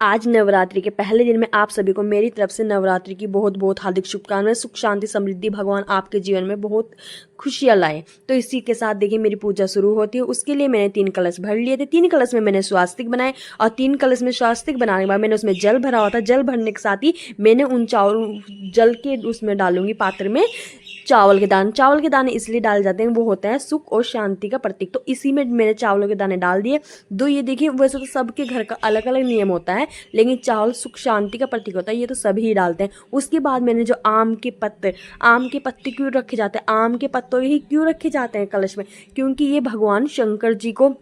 आज नवरात्रि के पहले दिन में आप सभी को मेरी तरफ से नवरात्रि की बहुत बहुत हार्दिक शुभकामनाएं। सुख शांति समृद्धि भगवान आपके जीवन में बहुत खुशियां लाए। तो इसी के साथ देखिए मेरी पूजा शुरू होती है। उसके लिए मैंने 3 कलश भर लिए थे। 3 कलश में मैंने स्वास्तिक बनाए और 3 कलश में स्वास्तिक बनाने के बाद मैंने उसमें जल भरा हुआ था। जल भरने के साथ ही मैंने उन जल के उसमें डालूंगी पात्र में चावल के दाने। चावल के दाने इसलिए डाले जाते हैं, वो होता है सुख और शांति का प्रतीक। तो इसी में मैंने चावलों के दाने डाल दिए। ये देखिए वैसे तो सबके घर का अलग अलग नियम होता है, लेकिन चावल सुख शांति का प्रतीक होता है, ये तो सभी ही डालते हैं। उसके बाद मैंने जो आम के पत्ते क्यों रखे जाते हैं, आम के पत्तों ही क्यों रखे जाते हैं कलश में, क्योंकि ये भगवान शंकर जी को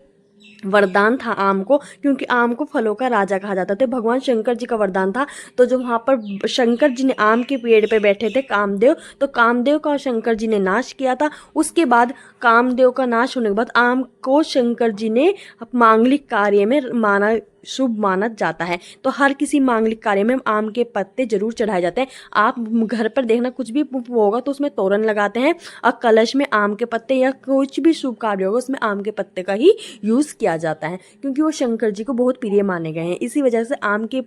वरदान था आम को, क्योंकि आम को फलों का राजा कहा जाता था। भगवान शंकर जी का वरदान था। तो जो वहाँ पर शंकर जी ने आम के पेड़ पे बैठे थे कामदेव, तो कामदेव का शंकर जी ने नाश किया था। उसके बाद कामदेव का नाश होने के बाद आम को शंकर जी ने मांगलिक कार्य में शुभ माना जाता है। तो हर किसी मांगलिक कार्य में आम के पत्ते जरूर चढ़ाए जाते हैं। आप घर पर देखना कुछ भी होगा तो उसमें तोरण लगाते हैं और कलश में आम के पत्ते, या कुछ भी शुभ कार्य होगा उसमें आम के पत्ते का ही यूज किया जाता है, क्योंकि वो शंकर जी को बहुत प्रिय माने गए हैं। इसी वजह से आम के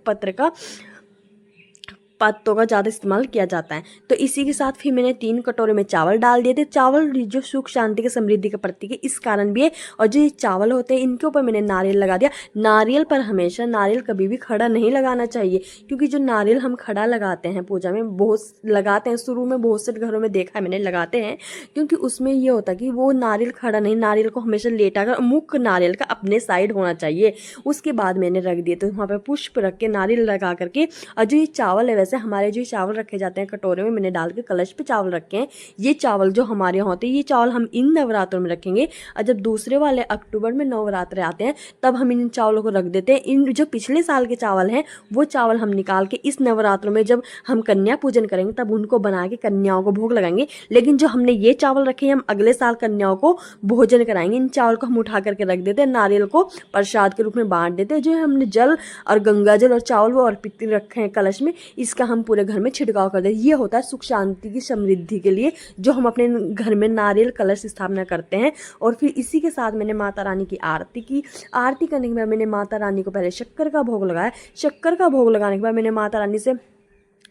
पत्तों का ज़्यादा इस्तेमाल किया जाता है। तो इसी के साथ फिर मैंने 3 कटोरे में चावल डाल दिए थे। चावल जो सुख शांति के समृद्धि का प्रतीक है, इस कारण भी है। और जो ये चावल होते हैं इनके ऊपर मैंने नारियल लगा दिया। नारियल पर हमेशा नारियल कभी भी खड़ा नहीं लगाना चाहिए, क्योंकि जो नारियल हम खड़ा लगाते हैं पूजा में, बहुत लगाते हैं, शुरू में बहुत से घरों में देखा है मैंने लगाते हैं, क्योंकि उसमें ये होता है कि वो नारियल खड़ा नहीं, नारियल को हमेशा लेटा कर मुख नारियल का अपने साइड होना चाहिए। उसके बाद मैंने रख दिए, तो वहाँ पर पुष्प रख के नारियल लगा करके, और जो ये चावल है, वैसे हमारे जो चावल रखे जाते हैं कटोरे में मैंने डाल के कलश पे चावल रखे हैं। ये चावल जो हमारे यहाँ होते हैं, ये चावल हम इन नवरात्रों में रखेंगे। और जब दूसरे वाले अक्टूबर में नवरात्र आते हैं तब हम इन चावलों को रख देते हैं। इन जो पिछले साल के चावल हैं वो चावल हम निकाल के इस नवरात्रों में जब हम कन्या पूजन करेंगे तब उनको बना के कन्याओं को भोग लगाएंगे। लेकिन जो हमने ये चावल रखे हैं हम अगले साल कन्याओं को भोजन कराएंगे। इन चावल को हम उठा करके रख देते हैं, नारियल को प्रसाद के रूप में बांट देते हैं। जो हमने जल और गंगा जल और चावल वो अर्पित रखे हैं कलश में, इसका हम पूरे घर में छिड़काव कर देते हैं। ये होता है सुख शांति की समृद्धि के लिए, जो हम अपने घर में नारियल कलश स्थापना करते हैं। और फिर इसी के साथ मैंने माता रानी की आरती की। आरती करने के बाद मैंने माता रानी को पहले शक्कर का भोग लगाया। शक्कर का भोग लगाने के बाद मैंने माता रानी से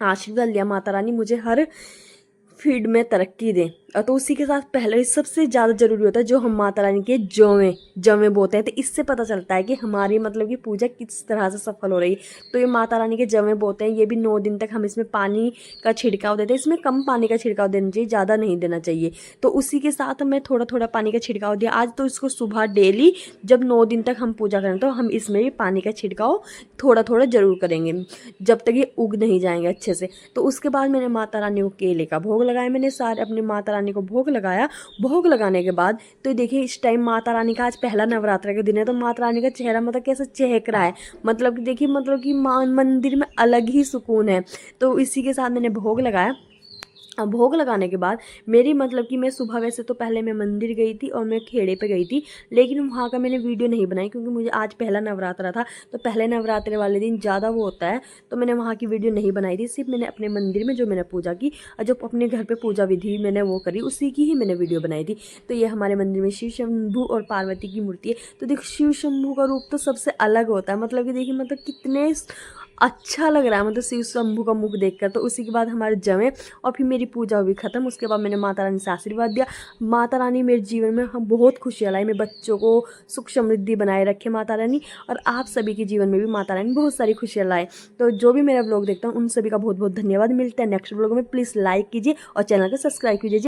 आशीर्वाद लिया, माता रानी मुझे हर फील्ड में तरक्की दें। तो उसी के साथ पहले सबसे ज़्यादा जरूरी होता है जो हम माता रानी के जौवे बोते हैं, तो इससे पता चलता है कि हमारी मतलब कि पूजा किस तरह से सफल हो रही है। तो ये माता रानी के जौवे बोते हैं, ये भी 9 दिन तक हम इसमें पानी का छिड़काव देते हैं। इसमें कम पानी का छिड़काव देना चाहिए, ज़्यादा नहीं देना चाहिए। तो उसी के साथ मैं थोड़ा थोड़ा पानी का छिड़काव दिया आज। तो इसको सुबह डेली जब 9 दिन तक हम पूजा करें तो हम इसमें भी पानी का छिड़काव थोड़ा थोड़ा जरूर करेंगे, जब तक ये उग नहीं जाएंगे अच्छे से। तो उसके बाद मैंने माता रानी को केले का भोग लगाया। मैंने सारे अपनी माता रानी को भोग लगाया। भोग लगाने के बाद तो देखिए इस टाइम माता रानी का आज पहला नवरात्र का दिन है, तो माता रानी का चेहरा मतलब कैसा चहक रहा है, मतलब कि देखिए मतलब कि मंदिर में अलग ही सुकून है। तो इसी के साथ मैंने भोग लगाया। अब भोग लगाने के बाद मेरी मतलब कि मैं सुबह, वैसे तो पहले मैं मंदिर गई थी और मैं खेड़े पे गई थी, लेकिन वहाँ का मैंने वीडियो नहीं बनाई क्योंकि मुझे आज पहला नवरात्रा था। तो पहले नवरात्रे वाले दिन ज़्यादा वो होता है, तो मैंने वहाँ की वीडियो नहीं बनाई थी। सिर्फ मैंने अपने मंदिर में जो मैंने पूजा की और जो अपने घर पर पूजा विधि मैंने वो करी, उसी की ही मैंने वीडियो बनाई थी। तो ये हमारे मंदिर में शिव शंभू और पार्वती की मूर्ति है। तो देखो शिव शंभू का रूप तो सबसे अलग होता है, मतलब कि देखिए मतलब कितने अच्छा लग रहा है, मतलब शिव शंभू का मुख देखकर। तो उसी के बाद हमारे जमे और फिर मेरी पूजा हुई खत्म। उसके बाद मैंने माता रानी से आशीर्वाद दिया। माता रानी मेरे जीवन में हम बहुत खुशियाँ लाई, मेरे बच्चों को सुख समृद्धि बनाए रखे माता रानी, और आप सभी के जीवन में भी माता रानी बहुत सारी खुशियाँ लाए। तो जो भी मेरा ब्लॉग देखता हूँ उन सभी का बहुत बहुत धन्यवाद। मिलते हैं नेक्स्ट ब्लॉग में। प्लीज़ लाइक कीजिए और चैनल को सब्सक्राइब कीजिए।